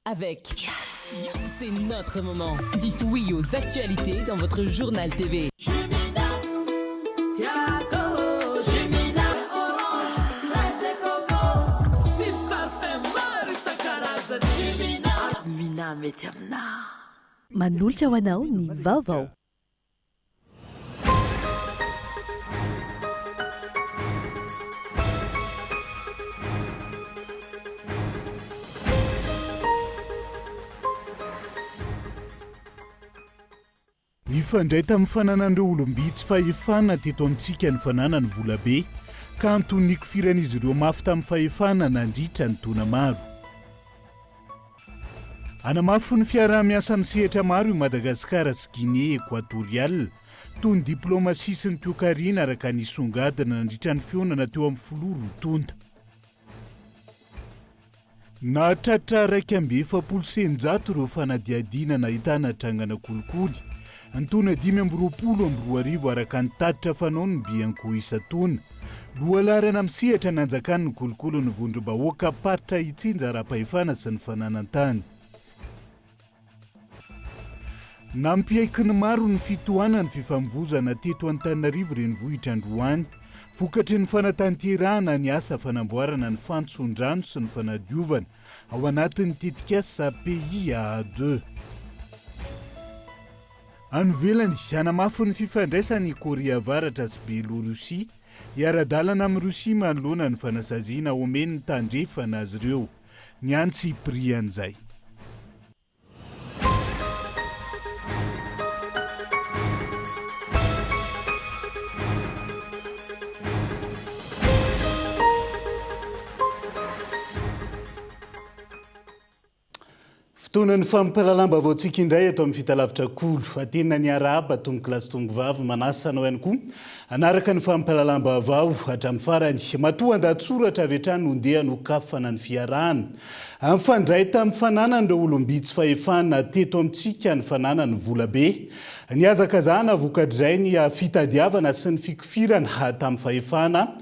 avec. C'est notre moment. Dites oui aux actualités dans votre journal TV. Jumina, Tiago, Jumina, Orange, Fraise et Coco, si parfait, Marisa Caraza, Jumina, Mina Metamna. Manolotra ho anao ny vaovao. Nifandray tamin'ny fananan'ireo olombitsy fahefana teto amintsika ny fananany volabe ka antoniko firan'izy ireo mafy tamin'ny fahefana nandritra ny tona maro. Anamafy ny fiaraha-miasan'ny sehatra maro i Madagasikara sy Guinée Équatoriale toy ny diplomasia sy ny toe-karena araka ny songadina nandritra ny fionana teo amin'ny foloro tonta. Nahatratra 2,700 ireo fanadiadina nahitana trangana kolikoly. Antony 520 araka ny tatitra fanao ny bianko isatona. Lohalarana misehatra nanjakany ny kolokolo ny vondrom-bahoaka paritra itsinja ara-pahefana sy ny fananan-tany. Nampiaiky ny maro ny fitohanany fifamoivoizana teto Antananarivo renivohitra Androany. Vokatry ny fanatanterahana ny asa fanamboarana ny fantsondrano sy ny fanadiovana ao anatin'ny tetikasa PIA2. Anovelany anamafy ny fifandraisany Korea Avaratra sy Belorusia iara-dalana amin'ny Rosia manoloana ny fanasaziana omeny ny tandrefana azy ireo. Ny antsy prian'izay. Fotoanan'ny fampalalam-ba vaotsika indray eto amin'ny fitalavitra kolo. Atenina ny araba tongo kilasy tongo vavy manasana ihany koa. Anaraka ny fampalalam-ba avao hatramin'ny farany matoa andatsoratra avy hatrany nondeha nokafana ny fiarahana. Amifandray tamin'ny fananan'ireo olombitsy fahefana teto amintsika ny fananany volabe. Ny azakazahana vokatrizay ny fitadiavana sy ny fikofirana tamin'ny fahefana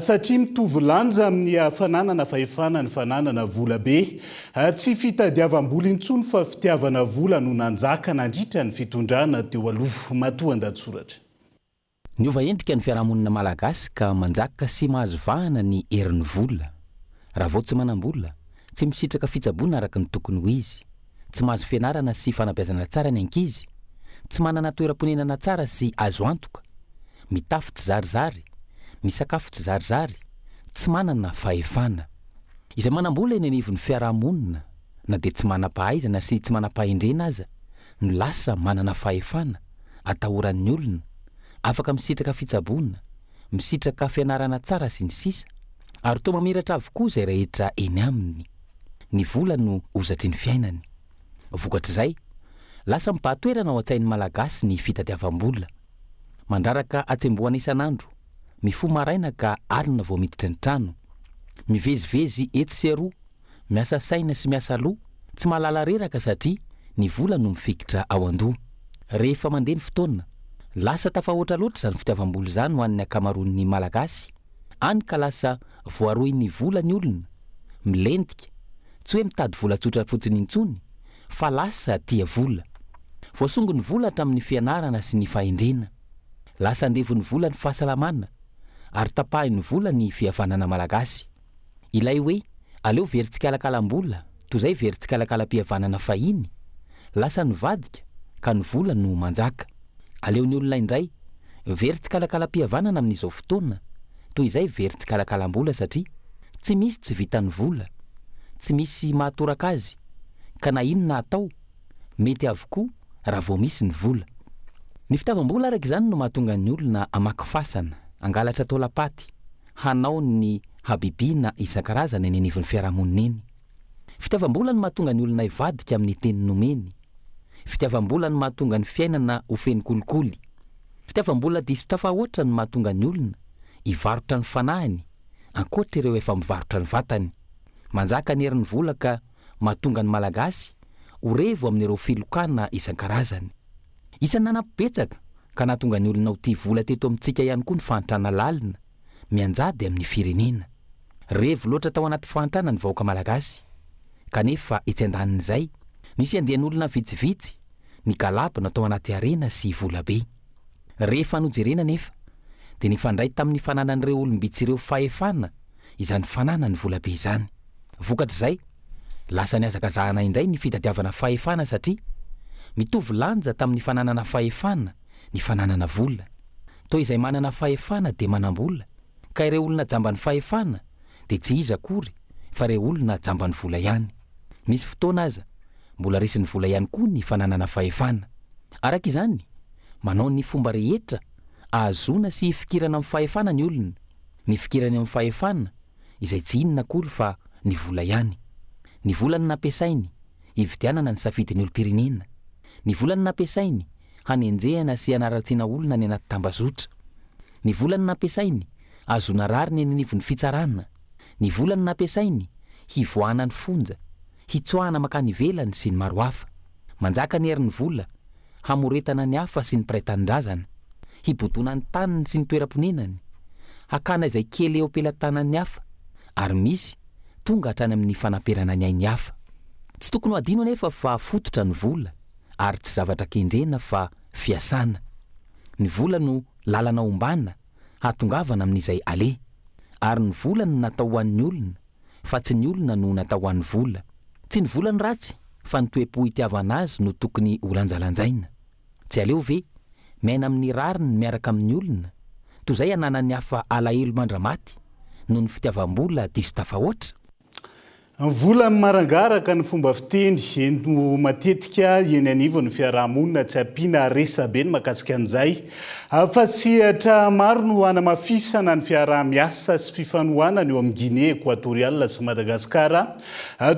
satria mitovy lanja amin'ny fananana fahefana ny fananana volabe. Tsy fitadiavam-bola intsony fa fitiavana vola no nanjaka nandritra ny fitondrana teo aloha matoa andatsoratra. Niova endrika ny fiarahamonina malagasy ka manjaka sy mahazo vahana ny herin'ny vola. Raha vao tsy manam-bola, tsy misitraka fitsaboana araka ny tokony ho izy, tsy mahazo fianarana sy fanabeazana tsara ny ankizy, tsy manana toeram-ponenana tsara sy azo antoka, mitafy tsy zarizary, misakafo tsy zarizary, tsy manana fahefana. Izay manam-bola eny anivon'ny fiarahamonina na dia tsy manam-pahaizana sy tsy manam-pahendrena aza no lasa manana fahefana, atahoran'ny olona, afaka misitraka fitsaboana, misitraka fianarana tsara sy ny sisa, ary toa mamiratra avokoa izay rehetra eny aminy. Ny vola no ozatry ny fiainany. Vokatr'izay, lasa mipahatoerana ao an-tsain'ny malagasy ny fitadiavam-bola. Mandraraka atsemboana isan'andro, mifo maraina ka alina vao miditra ny trano, mivezivezy etsy sy aroa, miasa saina sy miasa loha, tsy mahalala reraka satria ny vola no mifikitra ao an-doha. Rehefa mandeha ny fotoana, lasa tafahoatra loatra izany fitiavam-bola izany ho an'ny akamaroan'ny malagasy. Any ka lasa voarohin'ny vola ny olona, milentika, tsy hoe mitady vola tsotra fotsiny intsony, fa lasa tia vola. Voasongo ny vola hatramin'ny fianarana sy ny fahendrena. Lasa andevon'ny vola ny fahasalamana, ary tapahin'ny vola ny fihavanana malagasy. Ilay hoe aleo veritsikala-kalam-bola toy izay veritsikala-kalam-pihavanana fahiny, lasa nivadika ka ny vola no manjaka. Aleon'ny olona indray veritsikala-kalam-pihavanana amin'izao fotoana toy izay veritsikala-kalam-bola satria tsy misy tsy vitan'ny vola, tsy misy mahatoraka azy, ka na inona atao mety avokoa raha vao misy ny vola. Ny fitavam-bola araka izany no mahatonga ny olona hamakifasana, angalatra taolapaty, hanao ny habibiana isan-karazany eny anivon'ny fiarahamonina eny. Fitavam-bola no mahatonga ny olona hivadika amin'ny teny nomeny. Fitiavam-bola no mahatonga ny fiainana ho feny kolikoly. Fitiavam-bola diso tafahoatra no mahatonga ny olona hivarotra ny fanahiny, ankoatra ireo efa mivarotra ny vatany. Manjaka ny herin'ny vola ka mahatonga ny malagasy ho revo amin'ireo filokana isan-karazany. Isan'ny nanapibetsaka ka nahatonga ny olona ho tia vola teto amintsika ihany koa ny fahantrana lalina, mianjady amin'ny firenena. Revo loatra tao anaty fahantrana ny vahoaka malagasy, kanefa etsy andanin'izay nisy andehan'olona vitsivitsy ny galaba natao anaty arena sy volabe. Rehefa nojerena nefa dia nifandray tamin'ny fananan'ireo olombitsy ireo fahefana izany fanana ny volabe izany. Vokatr'izay lasa ny azakazahana indray ny fitadiavana fahefana satria mitovy lanja tamin'ny fananana fahefana ny fananana vola. Toy izay manana fahefana dia manam-bola, ka ireo olona jambany fahefana dia tsy izy akory fa ireo olona jambany vola ihany. Misy fotoana aza mbola resin'ny vola ihany koa ny fananana fahefana. Araka izany manao ny fomba rehetra ahazona sy fikirana amin'ny fahefana ny olona. Ny fikirany amin'ny fahefana izay tsy inona akory fa ny vola ihany. Ny vola ny nampiasainy hividianana ny safidin'ny olom-pirenena. Ny vola ny nampiasainy hanenjehana sy hanaratsiana olona ny anaty tambazotra. Ny vola ny nampiasainy azona rariny ny anivon'ny fitsarana. Ny vola ny nampiasainy hivoahana ny fonja, hitsoahana makany ivelany sy ny maro hafa. Manjaka ny herin'ny vola hamoretana ny hafa sy ny mpiray-tanindrazana, hibotona ny taniny sy ny toeram-ponenany, hakana izay kely eo ampelantanan'ny hafa, ary misy tonga hatrany amin'ny fanamperana ny ainy hafa. Tsy tokony ho adino anefa fa fototra ny vola ary tsy zavatra kendrena fa fiasana. Ny vola no lalana ombana hatongavana amin'izay ale, ary ny vola no natao ho an'ny olona fa tsy ny olona no natao ho an'ny vola. Tsy ny vola ny ratsy fa ny toe-po itiavana azy no tokony ho lanjalanjaina. Tsy aleo ve maina amin'ny rariny miaraka amin'ny olona toy izay ananan'ny hafa alahelo mandramaty noho ny fitiavam-bola diso tafahoatra. Vola marangaraka ny fomba fiteny no matetika eny anivo ny fiarahamonina tsy ampiana resabe ny makasika an'izay. Fa sehatra maro no hanamafisana ny fiaraha-miasa sy fifanohanana eo amin'ny Guinée Équatoriale sy Madagasikara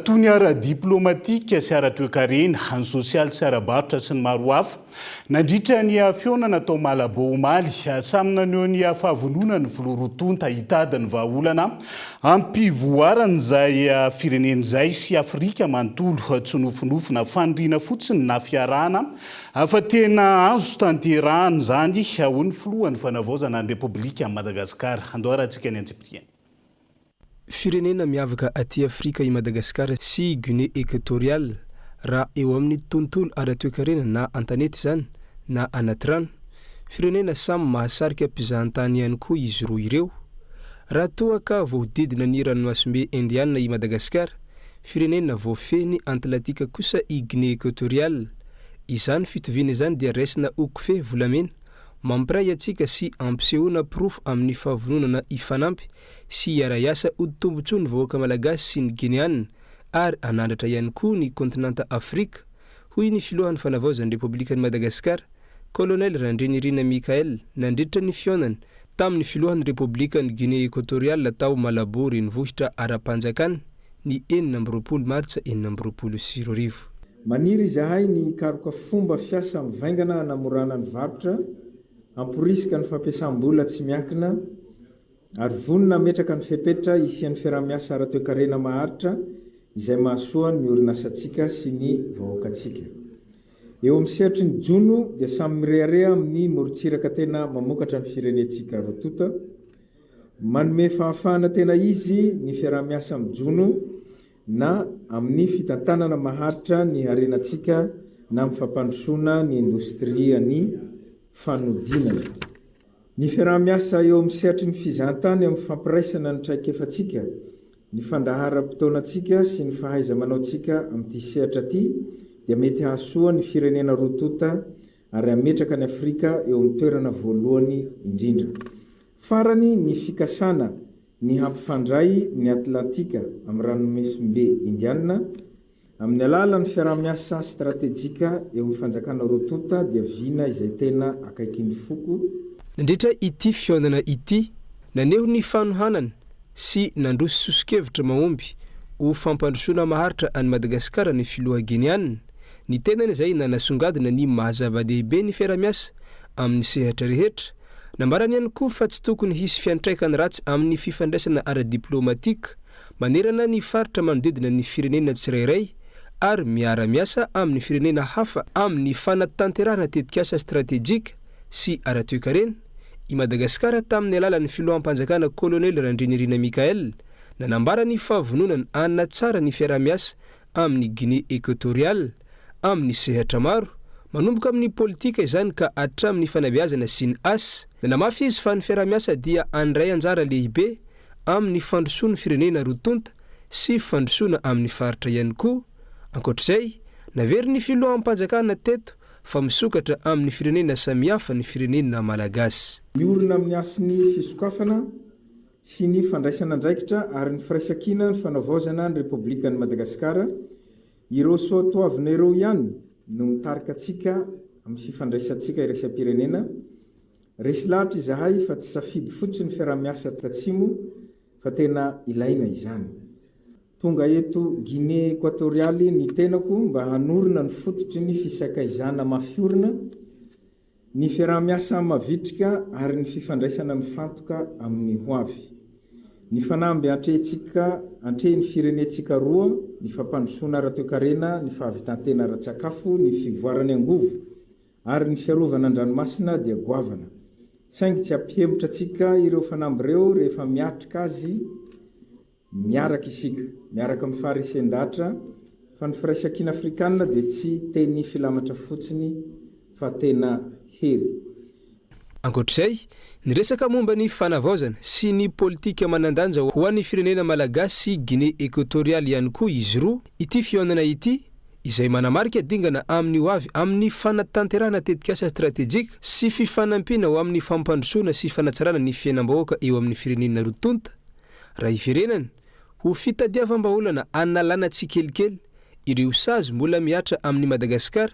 toy ny ara-diplomatika sy ara-toe-karena, ny sosialy sy ara-barotra sy ny maro hafa. Nandritra ny fiaonana tao Malabo omaly samy naneho ny fahavonona ny filorotonta hitady ny vahaolana ampivoaran'izay firenen'izay sy Afrika manontolo tsy nofinofina fandriana fotsiny na fiarahana fa tena azo tanterahana zany hoy ny filohan'ny fanavaozana ny Repoblika Madagasikara. Andoharantsika ny Antsiprieny. Firenena miavaka aty Afrika i Madagasikara sy Guinée Équatoriale raha eo amin'ny tontolo ara-toe-karena na antanety zany na anaty rano. Firenena samy mahasarika mpizahan-tany ihany koa izy roa ireo. Raha toa ka voadidina ny ranomasimbe Indiana i Madagasikara, firenena voafeny Atlantika kosa i Guinée Équatoriale. Izany fitoviana izany dia raisina okofehy volamena mampiray atsika sy ampisehoana pirofo amin'ny fahavononana ifanampy sy iara-iasa odi-tombontsony ny vahoaka malagasy sy ny Guinéana ary anandratra ihany koa ny kontinanta Afrika, hoy ny filohan'ny fanavaozan'ny Repoblikan'i Madagasikara, Colonel Randrinirina Mikael, nandritra ny fiaonany tamin'ny filohan'ny Repoblikan'i Guinée Équatoriale tao Malabo renivohitra ara-panjakana ny 20 Martsa 2024. Maniry zahay ny karoka fomba fiasa mivaingana namorana ny varotra, amporisika ny fampiasam-bola tsy miankina, ary vonina metraka ny fepetra isian'ny fiaraha-miasa ara-toe-karena maharitra izay mahasoa ny orinasantsika sy ny vahoakantsika. Eo amin'ny sehatry ny jono dia samy mireharea amin'ny morontsiraka tena mamokatra ny firenentsika rotota, manome fahafahana tena izy ny fiaraha-miasa amin'ny jono na amin'ny fitantanana maharitra ny arenantsika na amin'ny fampandrosoana ny indostria ny fanodinana. Ny fiaraha-miasa eo amin'ny sehatry ny fizahantany amin'ny fampiraisana ny traikefatsika, ny fandahara-potoanantsika sy ny fahaiza-manaontsika amin'ity sehatra ity dia mety hahasoa ny firenena rotota ary hametraka ny Afrika eo amin'ny toerana voalohany indrindra. Farany ny fikasana ny hampifandray ny Atlantika amin'ny ranomasimbe Indiana amin'ny alalan'ny fiaraha-miasa stratéjika eo amin'ny fanjakana rotota dia vina izay tena akaikin'ny foko. Nandritra ity fiaonana ity naneho ny fanohanana sy nandroso sosokevitra mahomby ho fampandrosoana maharitra any Madagasikara ny filoha Guinéana. Ny tenany izay nanasongadina ny mahazava-dehibe ny fiaraha-miasa amin'ny sehatra rehetra. Nambarany ihany koa fa tsy tokony hisy fiantraikany ratsy amin'ny fifandraisana ara-diplomatika manerana ny faritra manodidina ny firenena tsirairay ary miara-miasa amin'ny firenena hafa amin'ny fanatanterahana tetikasa stratéjika sy ara-toe-karena. I Madagasikara tamin'ny alalan'ny filohampanjakana Colonel Randrinirina Mikael nanambara ny fahavononany anatsara ny fiaraha-miasa amin'ny Guinée équatoriale amin'ny sehatra maro manomboka amin'ny politika izany ka hatramin'ny fanabeazana sy ny asa namafy izy fa ny fiaramiasa dia andray anjara lehibe amin'ny fandrosoana firenena rotonta sy fandrosoana amin'ny faritra ihany koa ankoatr'izay navery ny filohampanjakana teto fa misokatra amin'ny firenena samihafa ny firenena malagasy miorina amin'ny asiny fisokafana sy ny fandraisana andraikitra ary ny firaisankina ny fanavaozana ny Repoblika ny Madagasikara ireo soatoavina ireo ihany no mitarika atsika amin'ny fifandraisantsika iraisam-pirenena resy lahatra izahay fa tsy safidy fotsiny fiaramiasa tatsimo fa tena ilaina izany tonga eto Guinée équatoriale ny tenako mba hanorina ny fototry ny fisakaizana mafiorina ny fiaramiasa mavitrika ary ny fifandraisana mifantoka amin'ny hoavy ny fanamby antre ny firenetsika roa ny fampandrosoana ara-toekarena ny fahavitantena ara-tsakafo ny fivoarany angovo ary ny fiarovana an-dranomasina dia goavana saingy tsy ampihembotra atsika ireo fanamby ireo rehefa miatrika azy miaraka isika miaraka amin'ny faharesendahatra fa ny firaisankina afrikanina dia tsy teny filamatra fotsiny fa tena hery ankoatr'izay ny resaka momba ny fanavaozana sy ny politika manandanja ho an'ny firenena malagasy Guinée équatoriale ihany koa izy roa ity fionana ity izay manamarika dingana amin'ny hoavy amin'ny fanatanterahana tetikasa stratégique sy fifanampiana ho amin'ny fampandrosoana sy fanatsarana ny fiainam-bahoaka eo amin'ny firenena rotonta raha ifirenany ho fitadiavam-baolana analana tsikelikely ireo sazy mbola miatra amin'ny Madagasikara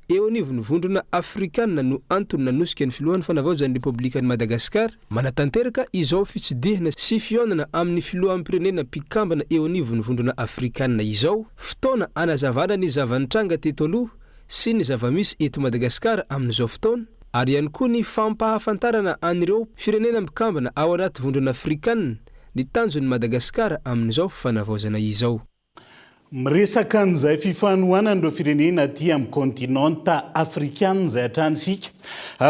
eo anivony vondrona afrikanina no antony nanosika ny filohan'ny fanavaozan'ny Repoblika ny Madagasikara manatanteraka izao fitsidihana sy fionana amin'ny filohan'ny pirenena mpikambana eo anivony vondrona afrikanina izao fotoana anazavana ny zavanitranga teto aloha sy ny zavamisy eto Madagasikara amin'izao fotoana ary ihany koa ny fampahafantarana an'ireo firenena mpikambana ao anaty vondrona afrikanina ny tanjon'ny Madagasikara amin'izao fanavaozana izao miresaka an'izay fifanohanana ireo firenena aty amin'ny kontinanta afrikana izay hatranisika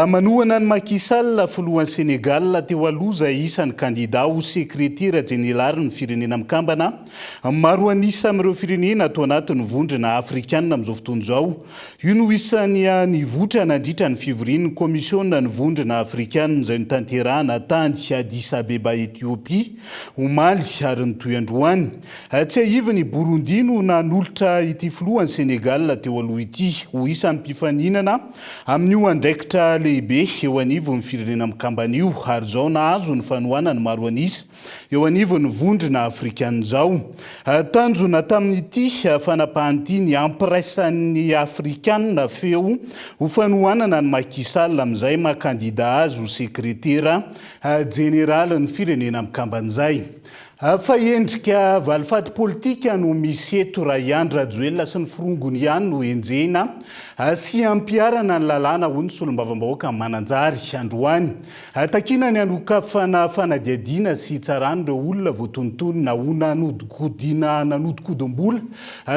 manohana ny Macky Sall filohan'ny Senegal teo aloha izay isan'ny kandida ho sekretera jenerali ny firenena mikambana maro anisa amin'ireo firenena atao anatin'ny vondrona afrikana amin'izao fotoana izao io no isan'ny nivoatra nandritra ny fivorian'ny komisiona ny vondrona afrikana izay notanterahana tany Addis Abeba Ethiopia omaly ary ny toy androany tsy ahivany Burundi no nanolotra ity filohan'ny Senegal teo aloha ity ho isan'ny mpifaninana amin'io andraikitra lehibe eo anivon'ny firenena mikambana io ary zao nahazo ny fanohanany maro anisa eo anivon'ny vondrona afrikana izao tanjona tamin'ity fanapahan'ity ny ampiraisan'ny afrikana feo ho fanohanana ny Macky Sall amin'izay mahakandida azy ho sekretera jenerali ny firenena mikambana izay fa endrika valifaty politika no misy eto Rayandra Rajoelina sy ny firongony ihany no enjena sy ampiarana ny lalàna ho ny solombavambahoaka mananjary androany takina ny anokafana fanadiadiana sy tsarany ireo olona voatontonona ho nanodikodimbola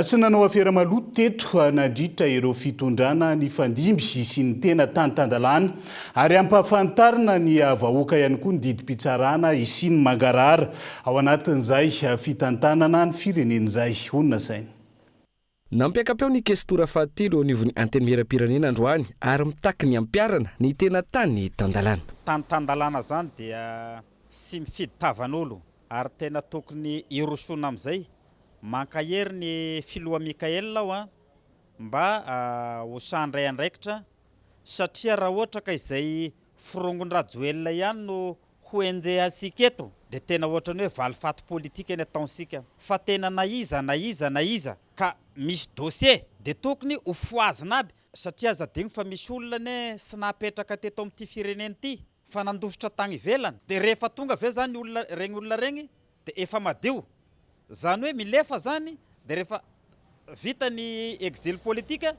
sy nanao afera maloto teto nandritra ireo fitondrana ny fandimby sy ny tena tany-tandalàna ary ampahafantarina ny vahoaka ihany koa ny didim-pitsarana sy ny mangarara ao anatin'izay fitantanana ny firenen'izay onona saina nampiakapeo ny kestora fahatelo anivon'ny anteny miram-pirenena androany ary mitaky ny ampiarana ny tena tany tandalàna tany-tandalàna zany dia sy mifidy tavan'olo ary tena tokony irosona amin'izay mankahery ny filoha Mikael ao mba ho sandray andraikitra satria raha ohatra ka izay firongony Rajoelina ihany no ho enjehasika eto dia tena ohatra ny hoe valifaty politika ny ataonsika fa tena naiza ka misy dossier dia tokony ho foazina aby satria azadigny fa misy olona ne sy napetraka teto amin'ity firenena ity fa nandofitra tany ivelany dia rehefa tonga ve zany regny olona regny dia efa madio zany hoe milefa zany dia rehefa vita ny exil politika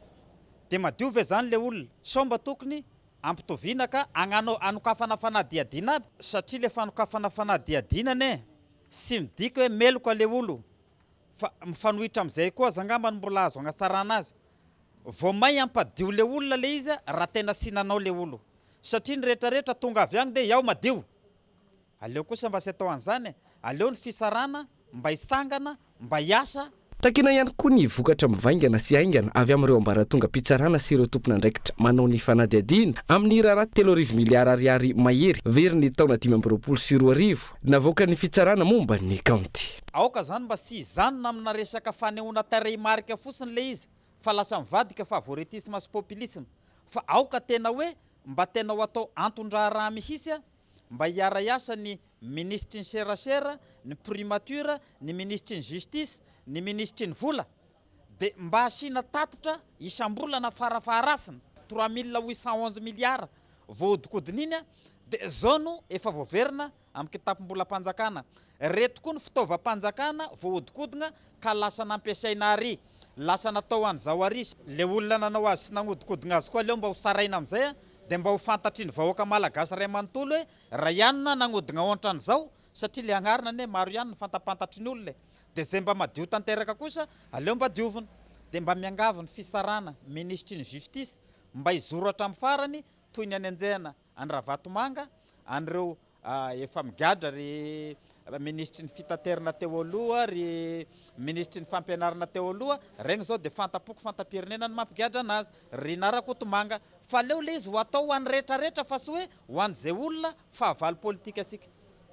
dia madio ve zany le olona sao mba tokony ampitoviana ka anokafana fanadiadiana aby satria le fanokafana fanadiadiana ne sy midika hoe meloka le olo fa mifanohitra amin'izay koa zangamba mbola azo agnasarana azy vao may ampadio le olona le izy raha tena sy nanao le olo satria ny rehetrarehetra tonga avy agny dia iaho madio aleo kosa mba sy atao an'izany aleo ny fisarana mba hisangana mba hiasa takina ihany koa ny vokatra mivaingana sy aingana avy amin'ireo ambaratonga mpitsarana sy ireo tompona andraikitra manao ny fanadiadiana amin'ny raharaha 3 miliara ariary mahery very ny taona 2024 navoaka ny fitsarana momba ny kaonty. Aoka zany mba sy izanona amina resaka fanehoana tarehimarika fotsiny le izy fa lasa mivadika favoritisme sy populisme fa aoka tena hoe mba tena ho atao antondraharaha mihitsy mba hiara-iasa ny ministry ny serasera, ny primature, ny ministry ny justice, ny ministry ny vola de mba asina tatitra isam-bolana farafarasina 3811 miliara voadikodiny iny de zao no efa voaverina amin'ny kitapom-bolam-panjakana. Reto koa ny fitaovam-panjakana voadikodina ka lasa nampiasaina ary lasa natao an'izao ary le olona nanao azy sy nagnodikodina azy koa leo mba ho saraina amin'izay de mba ho fantatry ny vahoaka malagasy ray manontolo hoe raha ianona nagnodina ohatran'izao satria le agnarina ne maro ihany ny fantapantatry ny olona de zay mba madio tanteraka kosa aleo mba diovina de mba miangavy ny fisarana ministry ny justice mba hizoratra amin'ny farany toy ny any anjehana any Ravatomanga an'ireo efa migadra ry ministry ny fitaterana teo aloha ry ministry ny fampianarana teo aloha regny zao de fantapoko fantapirenena ny mampigadra anazy ry Narakotomanga fa leo le izy ho atao ho an'ny rehetrarehetra fa sy hoe ho an'izay olona fahavalo politika asika.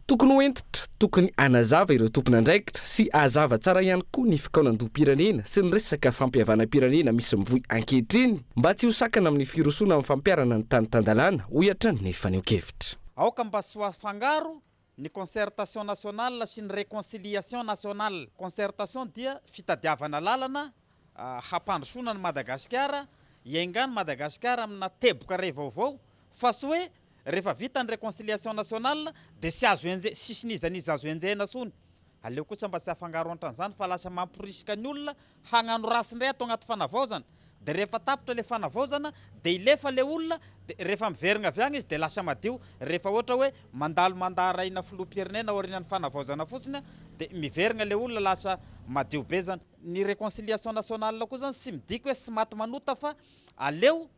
Tokony hoentitra, tokony anazava ireo tompona andraikitra sy azava tsara ihany koa ny fikaonan-doha-pirenena sy ny resaka fampihavana-pirenena misy mivoy ankehitriny mba tsy ho sakana amin'ny firosoana amin'ny fampiarana ny tany tandalana ohatra ny faneho-kevitra. Aoka mba sy ho afangaro ny concertation nationale sy ny réconciliation nationale. Concertation dia fitadiavana lalana hampandrosoana ny Madagasikara iaingany Madagasikara amina teboka ray vaovao fa sy hoe rehefa vita ny réconciliation nationale de sy azo sisinizanizy azo enjehana sony aleo kosa mba sy afangaro antran'izany fa lasa mampirisika ny olona hagnano rasindray atao anaty fanavaozana de rehefa tapitra le fanavaozana de ilefa le olona de rehefa miverina avy agny izy de lasa madio rehefa ohatra hoe mandalo mandaraina filoham-pirenena aorianany fanavaozana fotsiny de miverina le olona lasa madio be zany. Ny réconciliation nationale koa zany sy midika hoe sy maty manota fa aleo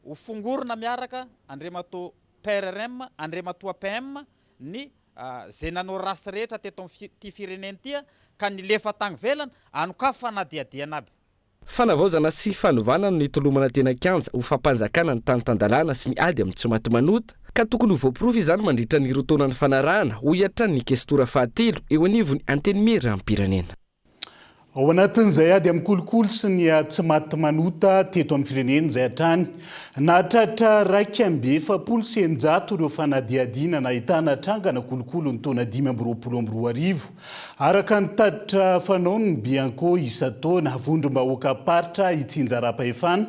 ho fongorona miaraka Andriamatoa PRRM, Andriamatoa PM ny zay nanao rasy rehetra teto ty firenena ty ka nilefa tagny velana anoka fanadiadiana aby. Fanavaozana sy fanovana ny tolomana tena kianja ho fampanjakana ny tany tandalana sy ny ady amin'ny tsy maty manota ka tokony ho voaporofy izany mandritra ny rotonan'ny fanarahana ho hiatra ny kestora fahatelo eo anivony anteny mera amin'ny pirenena. Ao anatin'izay ady amin'ny kolokolo sy ny tsy maty manota teto amin'ny firenena izay hatrany nahatratra 2,700 ireo fanadiadiana nahitana trangana kolokolo ny taona 2022 araka ny tatitra fanaony ny Bianco Isato vondrom-bahoaka paritra Itsinjara-Pahefana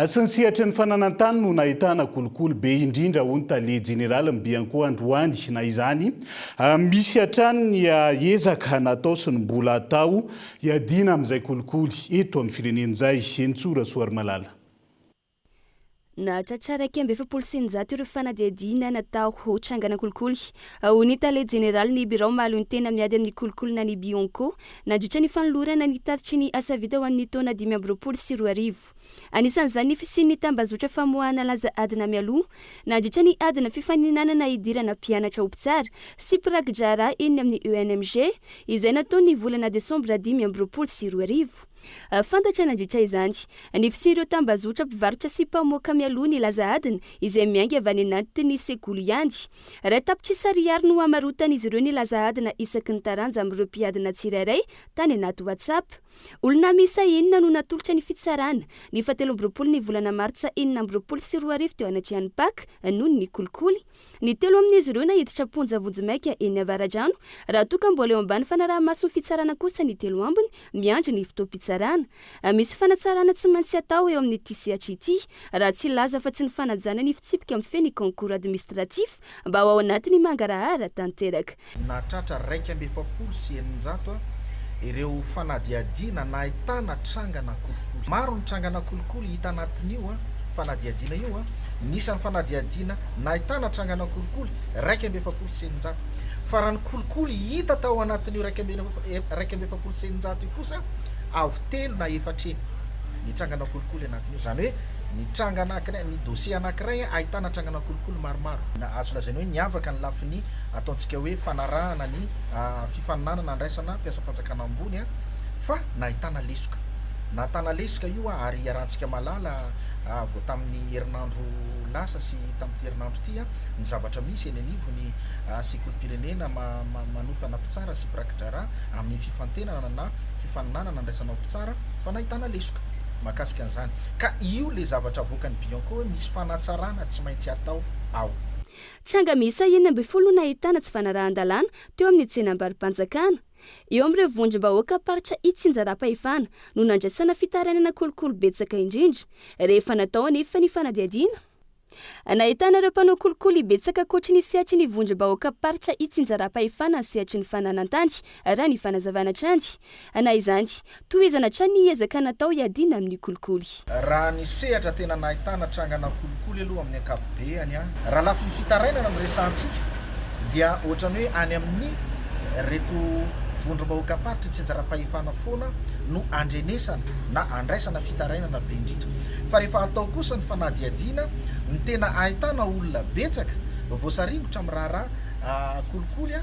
sy ny sehatra ny fananantany no nahitana kolokolo be indrindra ho ny tale jeneraly ny Bianco Androany na izany misy hatrany ny ezaka natao sy ny mbola atao dina amin'izay kolikoly eto amin'ny firenena izay Entsora Soarymalala. Nahatratra 2,700 ireo fanadiadiana natao ho trangana kolikoly ho ny tale jeneraly ny birao mahalony tena miady amin'ny kolikolina ny Bianco nandritra ny fanolorana ny tatitry ny asa vita ho an'ny taona 2022. Anisan'izany ny fisian'ny tambazotra famoahana laza adina mialoha nandritra ny adina fifaninanana idirana mpianatra ompitsara sy prakidrara eny amin'ny ENMG izay natao ny volana Desambra 2022. Fantatra nandritra izany ny fisian'ireo tambazotra mpivarotra sy mpamoaka mialoha ny laza adina izay miainga avy any anatin'ny sekoly ihany. Ray tapitry sariary no hamarotana izy ireo ny laza adina isaky ny taranja amin'ireo mpiadina tsirairay tany anaty WhatsApp. Olona misa 9 no natolotra ny fitsarana ny 17 ny volana Martsa 2022 teo anatrehany Pâques noho ny kolikoly. Ny 3 amin'izy ireo nahiditra ponja vonjimaika eny Avaradrano raha toa ka mbola eo ambany fanaraha-maso fitsarana kosa ny 3 ambiny miandry ny fotoam-pitsarana. Misy fanatsarana tsy maintsy atao eo amin'ny tisiatra ity raha tsy laza fa tsy ny fanajana ny fitsipika amin'ny feny concours administratif mba ao anatin'ny mangarahara tanteraka. Nahatratra 2,700 ireo fanadiadiana nahitana trangana kolikoly. Maro ny trangana kolikoly hita anatin'io fanadiadiana io nisany fanadiadiana nahitana trangana kolikoly 2,700 fa raha ny kolikoly hita tao anatin'io 2,700 io kosa avy telo na efatra ny trangana kolikoly anatin'io zany hoe ny trangana anankiray ny dossier anankiray ahitana trangana kolikoly maromaro na azo lazaina hoe niavaka ny lafiny ataontsika hoe fanarahana ny fifaninanana andraisana mpiasa-panjakana ambony fa nahitana lesoka natana lesika io ary iarahantsika malala vo tamin'ny herinandro lasa sy tamin'ny herinandro ty ny zavatra misy eny anivony sekolim-pirenena manofana mpitsara sy prakidrara amin'ny fifantenana na fifaninanana andraisana mpitsara fa nahitana lesoka mahakasika an'izany ka io le zavatra avoakany Bianco misy fanatsarana tsy maintsy atao ao. Tranga misa 12 nahitana tsy fanarahan-dalàna teo amin'ny tsenam-bary-panjakana. Eo amin'ireo vondrom-bahoaka paritra Itsinjaram-pahefana no nandraisana fitarainana kolokolo betsaka indrindra rehefa natao anefa ny fanadihadiana. Nahitana ireo mpanao kolokolo betsaka koatry ny sehatry ny vondrom-bahoaka paritra Itsinjaram-pahefana ny sehatry ny fananantany raha ny fanazavana trany. Na izany tohizana trany ny ezaka natao hiadiana amin'ny kolokolo. Raha ny sehatra tena nahitana trangana kolokolo aloha amin'ny ankapobeny raha lafy fitarainana amin'ny resantsika dia ohatrany hoe any amin'ny reto vondrom-bahoaka paritra Itsinjaram-pahefana foana no andrenesana na andraisana fitarainana be indrindra fa rehefa atao kosa ny fanadihadiana ny tena ahitana olona betsaka voasaringotra amin'ny raharaha kolokolo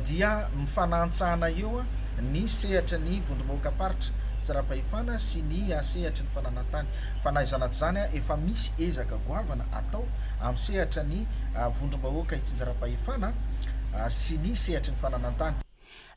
dia mifanantsahana eo ny sehatra ny vondrom-bahoaka paritra Itsinjaram-pahefana sy ny sehatra ny fananantany fa na izany zany efa misy ezaka goavana atao amin'ny sehatra ny vondrom-bahoaka Itsinjaram-pahefana sy ny sehatra ny fananantany.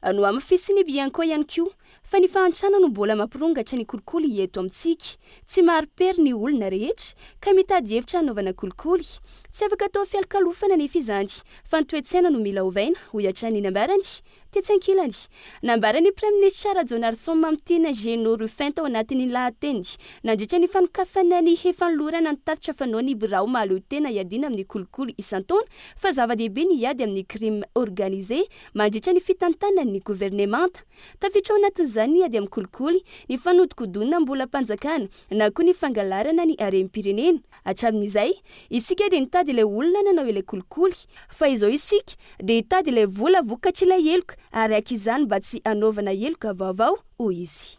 No amin'ny fisiny Bianco ihany koa fa ny fahantrana no mbola mampirongatra ny kolokolo eto amintsika. Tsy maharimpery ny olona rehetra ka mitady hevitra hanaovana kolokolo. Tsy afaka atao fialokalofana nefa izany fa ny toe-tsaina no mila ovaina ho hiatrany nambarany tetsankilany. Nambarany Prime Ministre Rajon Arson Mamtina Geno Rufin tao anatin'ny lahateny nandritra ny fanokafana ny hefanlorana ny taritra fanao ny birao mahaleo-tena hiadiana amin'ny kolokolo isan-taona fa zava-dehibe ny hiady amin'ny crime organisé mandritra ny fitantanany ny gouvernemanta. Tafiditra ao anatin'izany ny hiady amin'ny kolokolo ny fanodikodonana mbola mpanjakana na koa ny fangalarana ny harem-pirenena. Hatramin'izay isika dia nitady ilay olona nanao ilay kolokolo fa izao isika dia hitady ilay vola vokatry ilay heloka ary akizany mba tsy anaovana heloka vaovao hoy izy.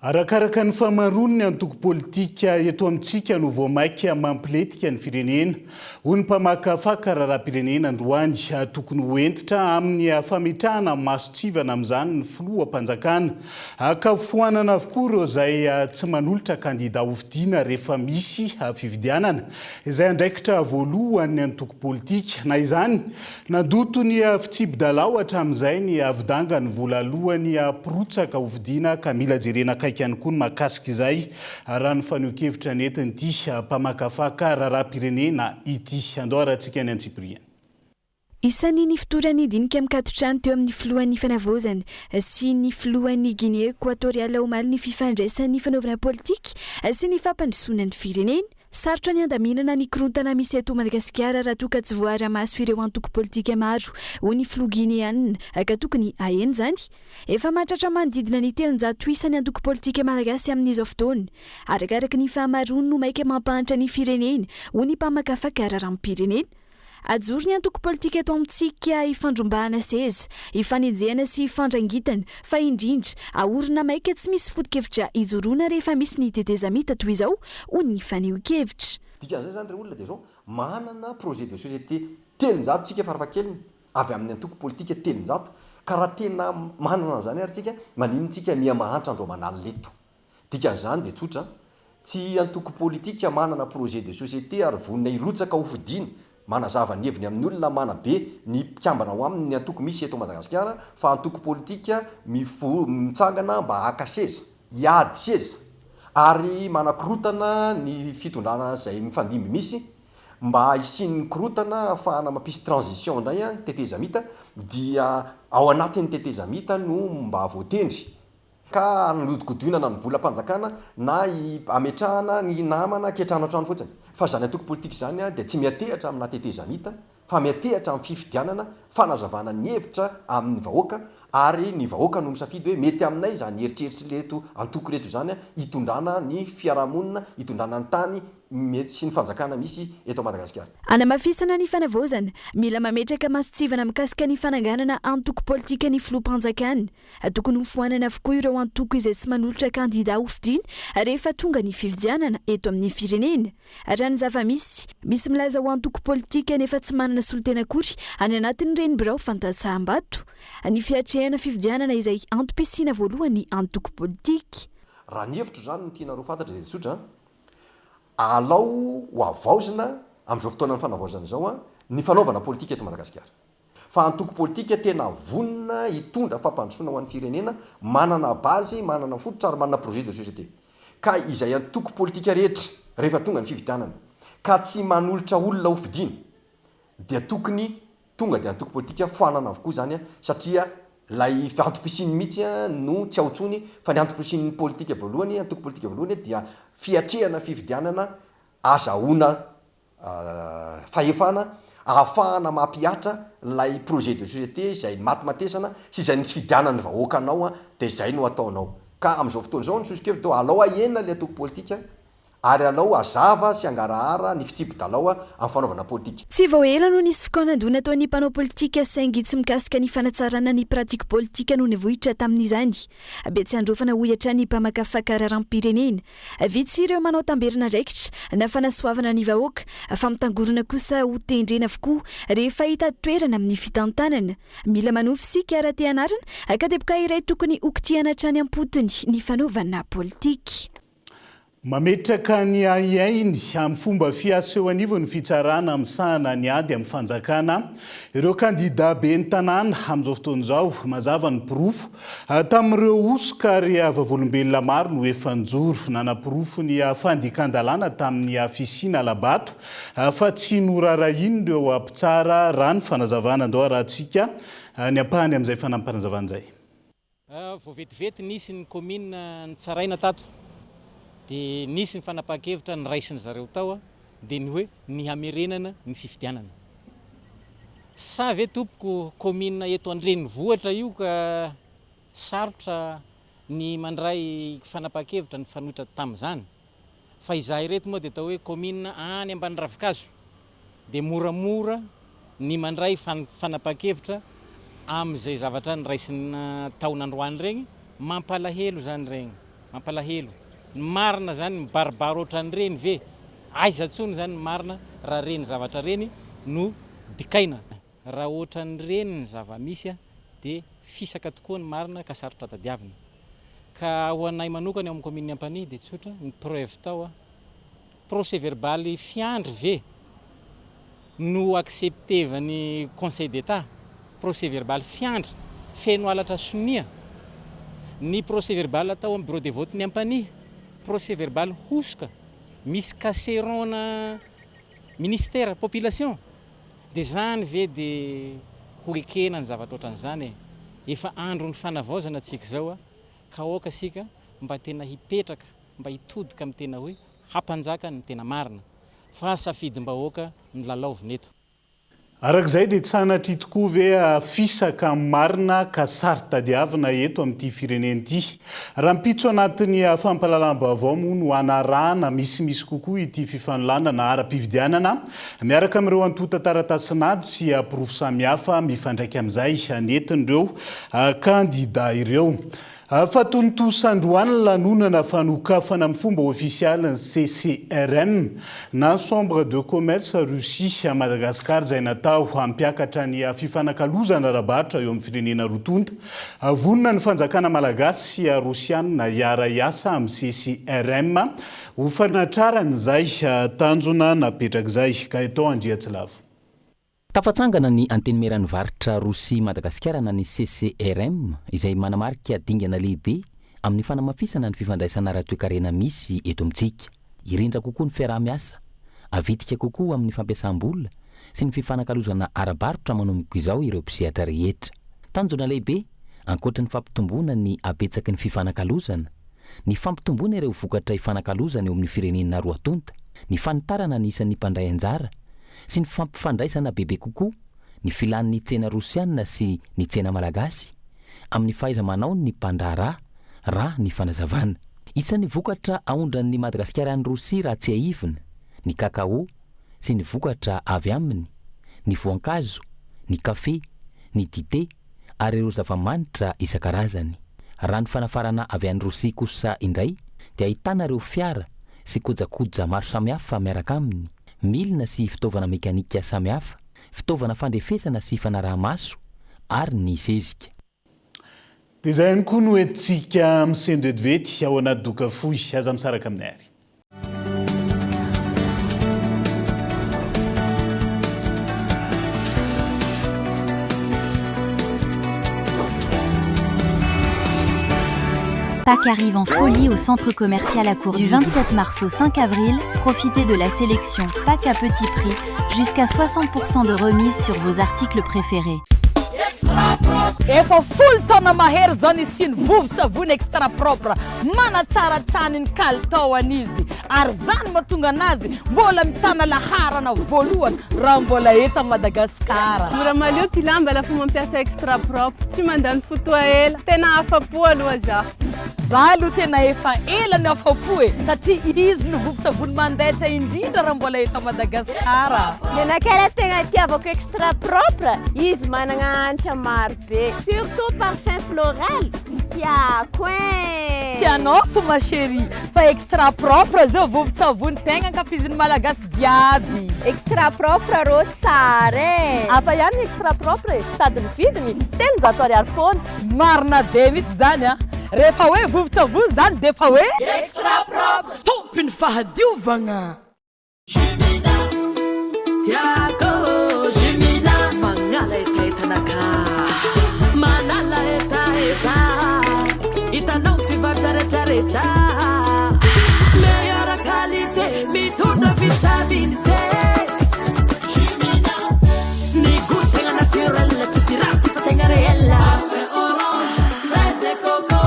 Arakaraka ny famaron'ny antoko politika eto amintsika no voamaika mampiletika ny firenena. Hoy ny mpamakafaka raharaham-pirenena androany tokony hoentitra amin'ny fametrahana masotsivana amin'izany ny filoham-panjakana. Akafoanana avokoa ireo izay tsy manolotra kandida hovidiana rehefa misy fifidianana. Izay andraikitra voalohan'ny antoko politika. Na izany nandoto ny fitsibidalao hatramin'izay ny avidangany voalalohany pirotsaka hovidiana Kamila Jerena ihany koa ny mahakasika izay raha ny faneho-kevitra netiny ity mpamakafaka raharaham-pirenena ity. Andoharantsika any Antsipriana. Isan'ny ny fotorany dinika mikatotrano teo amin'ny filohan'ny fanavozana sy ny filohan'ny Guinée Équatoriale omaly ny fifandraisan'ny fanaovana politika sy ny fampandrosoana ny firenena. Sarotra ny andaminana ny korontana misy eto Madagasikara raha toa ka tsy voara-maso ireo antoko politika maro hoy ny filoha guinéana ka tokony aheno izany. Efa mahatratra manodidina ny 300 isany antoko politika malagasy amin'izao fotoana. Arakaraka ny fahamarony no maika mampahatra ny firenena hoy ny mpamakafaka raharaham-pirenena. Ajoro ny antoko politika eto amintsika ifandrombahana seza, ifanenjehana sy ifandrangitana fa indrindra aorina maika tsy misy foto-kevitra izoroana rehefa misy ny tetezamita toy izao hoy ny faneho-kevitra. Dikan'izay zany re olona dia zao manana projet de société 300 tsika farafahakeliny avy amin'ny antoko politika 300 ka raha tena manana an'izany ary tsika manino tsika miamahantra andro manalo leto. Dikan'izany dia tsotra tsy antoko politika manana projet de société ary vonina irotsaka hofidiana manazava ny heviny amin'ny olona manabe ny mpikambana ho amin'ny antoko misy eto Madagasikara fa antoko politika mitsangana mba haka seza hiady seza ary manakorotana ny fitondrana izay mifandimby misy mba hisin'ny korotana ahafahana mampisy transition indray tetezamita dia ao anatin'ny tetezamita no mba voatendry ka anodikodinana ny volam-panjakana na ametrahana ny namana ketrano an-trano fotsiny. Fa zany antoko politika zany dia tsy miatehatra amina tetezamita fa miatehatra amin'ny fifidianana fanazavana ny hevitra amin'ny vahoaka ary ny vahoaka no misafidy hoe mety aminay zany eritreritra reto antoko reto zany hitondrana ny fiarahamonina hitondrana ny tany mety sy ny fanjakana misy eto Madagasikara. Anamafisana ny fanavozana mila mametraka masotsivana mikasika ny fananganana antoko politika ny filoham-panjakana. Tokony hofoanana avokoa ireo antoko izay tsy manolotra kandida hofidiana rehefa tonga ny fifidianana eto amin'ny firenena. Raha ny zava-misy milaza ho antoko politika nefa tsy manana solotena akory any anatin'ireny birao fantatsaham-bato. Ny fiatrehana fifidianana izay antom-piasiana voalohany antoko politika. Raha ny hevitro zany no tianareo fantatra dia tsotra alao ho avaozina amin'izao fotoana ny fanavaozana zao ny fanaovana politika eto Madagasikara. Fa antoko politika tena vonina hitondra fampandrosoana ho an'ny firenena, manana bazy, manana fototra ary manana projet de société. Ka izay antoko politika rehetra rehefa tonga ny fifidianana ka tsy manolotra olona ho fidiana dia tokony tonga dia antoko politika foanana avokoa zany satria lay antom-pisiny mihitsy no tsy aotsony fa ny antom-pisiny politika voalohany, antoko politika voalohany dia fiatrehana fifidianana azahoana fahefana ahafahana mampiatra lay projet de société izay matimatesana sy izay ny fidianany vahoaka anao dia izay no ataonao. Ka amin'izao fotoana izao ny sosokevitro alao ahena le antoko politika ary alao azava sy angarahara ny fitsipy-dalao amin'ny fanaovana politika. Tsy vao ela no nisy fokoanandona ataon'ny mpanao politika saingy tsy mikasika ny fanatsarana ny pratika politika no nivohitra tamin'izany. Betsy androfana hohatra ny mpamaka fakararam-pirenena. Vitsy ireo manao tamberina raikitra na fanasoavana ny vahoaka fa mitangorona kosa ho tendrena avokoa rehefa hita toerana amin'ny fitantanana. Mila manofy sika ara-te anarana ka depoka iray tokony okitiana hatrany ampotony ny fanaovana politika. Mametraka ny ainy amin'ny fomba fiaseo anivo ny fitsarana amin'sahana ny ady amin'ny fanjakana. Ireo kandida be ny tanàna amin'izao fotoana izao mazava ny pirofo tamin'ireo osoka ary vavolombelona maro no efa njoro nanapirofo ny fandikan-dalàna tamin'ny fisiana Alabato fa tsy norarahiny ireo ampitsara raha ny fanazavana andao rahantsika ny ampahany amin'izay fanampanazavana izay. Vao vetivety nisy ny commune ny tsaraina tato. Dia nisy ny fanapa-kevitra ny raisiny zareo tao dia ny hoe ny hamerenana ny fifidianana. Sa ve tompoko commune eto Andrenivohitra io ka sarotra ny mandray fanapa-kevitra ny fanohitra tamin'izany. Fa izahay reto moa dia atao hoe commune any ambany Ravikazo dia moramora ny mandray fanapa-kevitra amin'izay zavatra ny raisina taonandroany regny, mampalahelo zany regny, mampalahelo. Marina zany mibaribaro ohatran'ireny ve aiza ntsony zany marina raha reny zavatra reny no dikaina. Raha ohatran'ireny ny zava-misy dia fisaka tokoa ny marina ka sarotra tadiavina. Ka ho anay manokana amin'ny commune Ampany dia tsotra ny preuve tao procès verbal fiandry ve no acceptevany conseil d'état, procès verbal fiandry feno alatra sonia. Ny procès verbal tao amin'ny bureau de vote ny Ampany, procès verbal hosoka misy caserona ministère population dia zany ve dia ho ekena ny zavatra ohatran'izany efa andro ny fanavaozana tsika zao ka oka sika mba tena hipetraka mba hitodika amin'ny tena hoe hampanjaka ny tena marina fa safidim-bahoaka ny lalaovineto. Arak'izay dia tsanatry tokoa ve fisaka marina ka sary tadiavina eto amin'ity firenena ity. Raha mpitso anatin'ny fampalalam-baovao moa no anarahana misimisy kokoa ity fifanolana ara-pifidianana miaraka amin'ireo antota taratasy sy pirofo samihafa mifandraika amin'izay netin'ireo kandida ireo. Fa tonontosandroany lanonana fanokafana amin'ny fomba ofisialy ny CCRM na Chambre de Commerce Russie Madagasikara izay natao hampiakatra ny fifanakalozana ara-barotra eo amin'ny firenena rotonta. Vonona ny fanjakana malagasy sy rosianina hiara iasa amin'ny CCRM ho fanatraran'izay tanjona napetrak'izay ka etao Andriatsilavo. Tafatsangana ny antenimeran'ny varotra Rosia Madagasikara na ny CCRM izay manamarika dingana lehibe amin'ny fanamafisana ny fifandraisana ara-toekarena misy eto amintsika. Irindra kokoa ny fiaraha-miasa, avitika kokoa amin'ny fampiasam-bola sy ny fifanakalozana ara-barotra manomboka izao ireo mpisehatra rehetra. Tanjona lehibe ankoatra ny fampitomboana ny abetsaky ny fifanakalozana, ny fampitomboana ireo vokatra ifanakalozana eo amin'ny firenena roatonta, ny fanitarana ny isan'ny mpandray anjara sy ny fampifandraisana bebe kokoa ny filan'ny tsena rosianina sy ny tsena malagasy amin'ny fahaiza-manao ny mpandrara raha ny fanazavana. Isan'ny vokatra aondran'ny Madagasikara ny Rosia raha tsy aivina ny kakao sy ny vokatra avy aminy, ny voankazo, ny kafe, ny dite ary ireo zava-manitra isan-karazany. Raha ny fanafarana avy any Rosia kosa indray dia ahitana ireo fiara sy kojakoja maro samihafa miaraka aminy, milina sy fitaovana mekanika samihafa, fitaovana fandrefesana sy fanaraha-maso ary ny sezika. Dia izay ihany koa no entintsika amin'ny sendvedivety ao anaty doka fohy, aza misaraka aminay ary. Pâques arrive en folie au centre commercial à Courby. Du 27 mars au 5 avril, profitez de la sélection Pâques à petit prix, jusqu'à 60% de remise sur vos articles préférés. Efa full taona mahery zany sy ny vovo-tsavony extra propre manatsara traniny kalitao an'izy ary zany mahatonga anazy mbola mitana laharana voalohany raha mbola eto Madagasikara. Mora malio ty lamba lafa mampiasa extra propre, tsy mandany fotoa ela, tena afapo aloha zaho. Za aloha tena efa ela ny afapo satria izy ny vovo-tsavony mandehitra indrindra raha mbola eto Madagasikara. Menakely tegna tiavako extra propre, izy managna hanitra maro be, surtout parfum floral. Tiako tianao fo ma chérie, fa extra propre zao vovo-tsavony tegna ankafizin'ny malagasy jiaby. Extra propre rô tsara afa ihany extra propre sady ny vidiny 300 ariary foana. Marina be mihitsy zany a, rehefa hoe vovo-tsavony zany de fa hoe extra propre tompiny fahadiovagna. Jumina tiako Jumina mangala etaitanaka manala etaeta itanao mpivarotra rehetrarehetra meilleure qualité mitondra vitamine C. Jumina ny goût tegna naturel tsy piraty fa tegna réel. Parfum orange, fraise et coco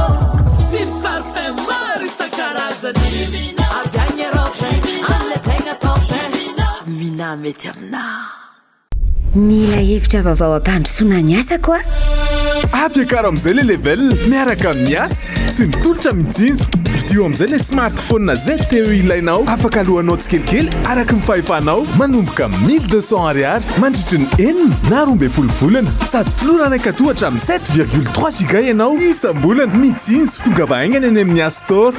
sy parfum maro isan-karazany. Jumina avy agny Europe amle tegna top. Mina mety aminà. Mila hevitra vaovao ampandrosoana ny asa koa. Ampiakaro amin'izay le level miaraka amin'ny asa sy ny tolotra mijinjo. Vidio amin'izay le smartphone zay teo ilainao, afaka alohanao tsikelikely araka ny fahefanao, manomboka 1200 ariary mandritry ny 4 na 12 volana sady tolorana ankatohatra amin'ny 7,3 giga ianao isam-bolana. Mijinjo tonga vahaingana any amin'ny App Store.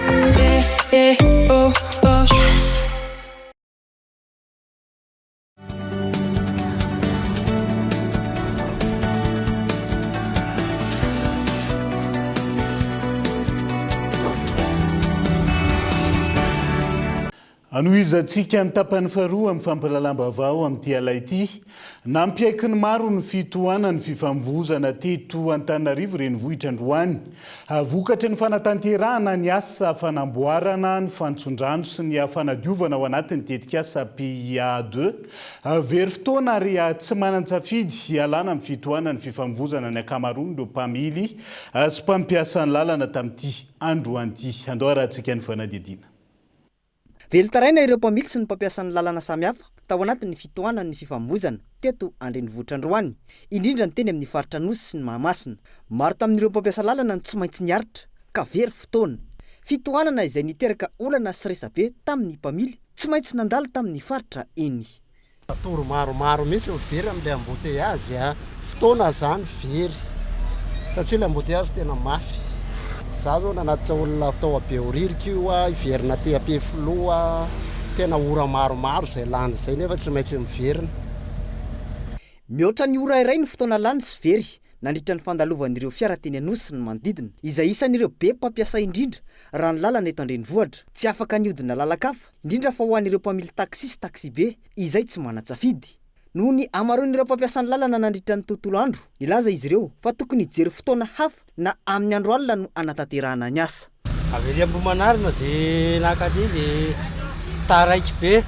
Anoizatsika ny tapany faharoa amin'ny fampalalam-baovao amin'ity ala ity. Nampiaiky ny maro ny fitohanany fifamoivoizana teto Antananarivo renivohitra Androany. Vokatry ny fanatanterahana ny asa fanamboarana, ny fantsondrano sy ny fanadiovana ao anatin'ny tetikasa PIA2. Very fotoana ary tsy manan-tsafidy alana amin'ny fitohanany fifamoivoizana ny akamaroany ireo mpamily sy mpampiasa ny lalana tamin'ity Androany ity. Andao rahantsika ny fanadidina. Velotaraina ireo mpamily sy ny mpampiasa ny lalana samihafa tao anatin'ny fitohanany fifamoivoizana teto an-drenivohitra Androany, indrindra ny teny amin'ny faritra Nosy sy ny Mahamasina. Maro tamin'ireo mpampiasa lalana ny tsy maintsy niaritra ka very fotoana. Fitohanana izay niteraka olana sy resabe tamin'ny mpamily tsy maintsy nandalo tamin'ny faritra eny. Toro maromaro mihitsy very amin'ilay embouteillage fotoana zany very satria ilay embouteillage tena mafy. Za zao nanatitra olona tao be oririka io iverina te-ape filoha tena ora maromaro zay lany zay nefa tsy maintsy miverina. Mihoatra ny ora iray ny fotoana lany sy very nandritra ny fandalovan'ireo fiara teny Anosy sy ny manodidina izay isan'ireo be mpampiasa indrindra raha ny lalana eto an-drenivohitra. Tsy afaka niodina lalakafa indrindra fa ho an'ireo mpamily taxi sy taxi be izay tsy manan-tsafidy. Noho ny amaroan'ireo mpampiasa ny lalana nandritra ny tontolo andro, nilaza izy ireo fa tokony hijery fotoana hafa na amin'ny andro alina no anatanterahana ny asa. Avery Ambohimanarina dia nakadiny taraiky be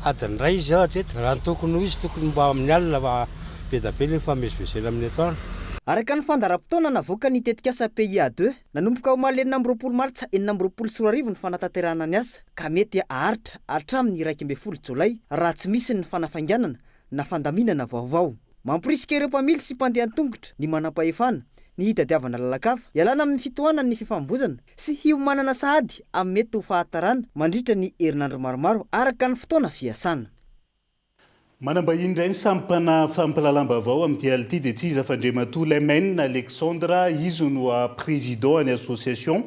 adiny ray izy ohatra eto raha tokony ho izy tokony mba amin'ny alina fa be da be le famezivezena amin'ny atoandro. Araka ny fandaram-potoana navoaka ny tetikasa PIA2 nanomboka ho malenina amby 20 Martsa 420 ny fanatanterahana ny asa ka mety aharitra hatramin'ny 12 Jolay raha tsy misy ny fanafainganana na fandaminana vaovao. Mamporisika ireo mpamily sy mpandeha an-tongotra ny manam-pahefana ny hitadiavana lalakafa ialana amin'ny fitohanany ny fifambozana sy hiomanana sahady amin'ny mety ho fahatarana mandritra ny herinandro maromaro araka ny fotoana fiasana. Manambahiny indray ny sampana fampalalam-baovao amin'ity ality dia tsy iza fandriamatoa Lemene Alexandra izy no président ny association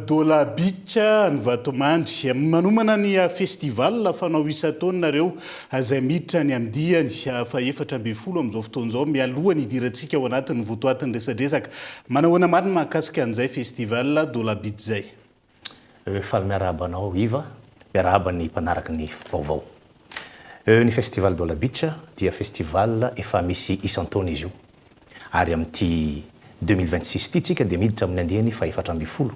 Dola Beach ny Vatomandry manomana ny festival fanao isa-taona nareo izay miditra ny amdiany fa 7-20 amin'izao fotoan'izao mialoha ny idirantsika ao anatin'ny votoatin'ny resadresaka. Manahoana marina mahakasika an'izay festival Dola Beach zay? Faly miarabanao Iva, miaraba ny mpanaraka ny vaovao. Ny festival Dola Beach dia festival efa misy isan-taona izy io. Ary amin'ity 2026 ity tsika dia miditra amin'ny andihany fa 7-20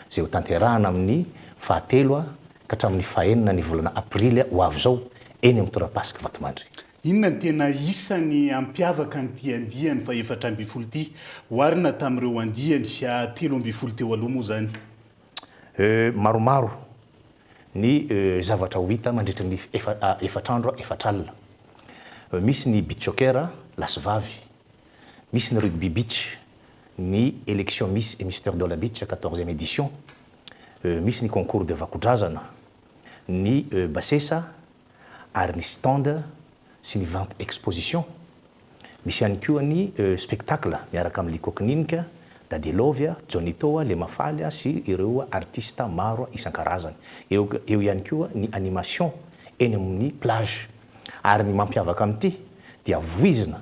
zay ho tanterahana amin'ny fahatelo ka hatramin'ny fahenina ny volana aprily ho avy zao eny amin'ny torapasika Vatomandry. Inona ny tena isany ampiavaka an'ity andihany fa 7-20 ity oharina tamin'ireo andihany 3-20 teo aloha moa zany? Maromaro ny zavatra ho hita mandritra ny efatrandro efatralina. Misy ny beach soccer lasivavy, misy ny rugby beach, ny élection Miss et Mister Dola Beach 14e édition, misy ny concours de vakodrazana, ny basesa ary ny stand sy ny vente exposition. Misy ihany koa ny spectacle miaraka amin'ny Likokininika, Dadilovia, Johnny Toa, Lemafalia sy ireo artista maro isan-karazany. Eo ihany koa ny animation eny amin'ny plage. Ary ny mampiavaka amin'ity dia voizina